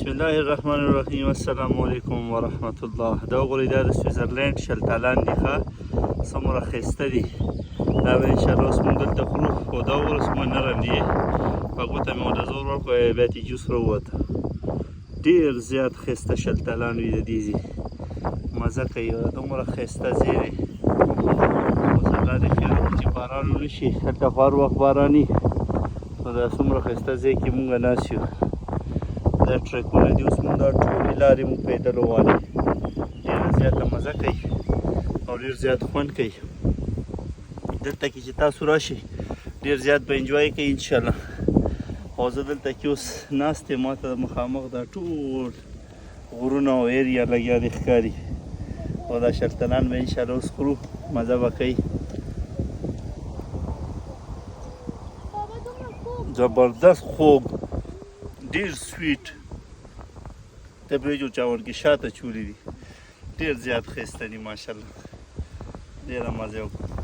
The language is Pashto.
بسم الله الرحمن الرحیم. السلام علیکم ورحمت الله. دا وګورئ دا د سویزرلند شلتالان دي ښه څومره ښایسته دي. دا به انشاءالله اوس موږ دلته خورو خو دا وګوره څومره نرم دي. په ګوته مې ورته زور ورکړ بیا ترې جوس راووته. ډېر زیات ښایسته شلتالان وي د دې ځای مزه کوي دومره ښایسته ځای دی. اوس الله دې خیر وکړي چې باران ونه شي. هلته خو هر وخت باراني نو دا څومره ښایسته ځای کې موږ ناست یو. دا ټرکونه دي اوس موږ دا ټولې لارې موږ پیدل روان یو. ډېره زیاته مزه کوي او ډېر زیات خوند کوي. دلته کې چې تاسو راشئ ډېر زیات به انجوای کوئ انشاءالله. او زه دلته کې اوس ناست یم. ماته مخامخ دا ټول غرونه او ایریا لګیا دي ښکاري. او دا شلتالان به انشاءالله اوس خورو مزه به کوي. زبردست خوږ ډېر سویټ د بریجو چاول کې شاته چولی دي. ډېر زیات ښایسته دي ماشاءالله. ډېره مزه وکړه.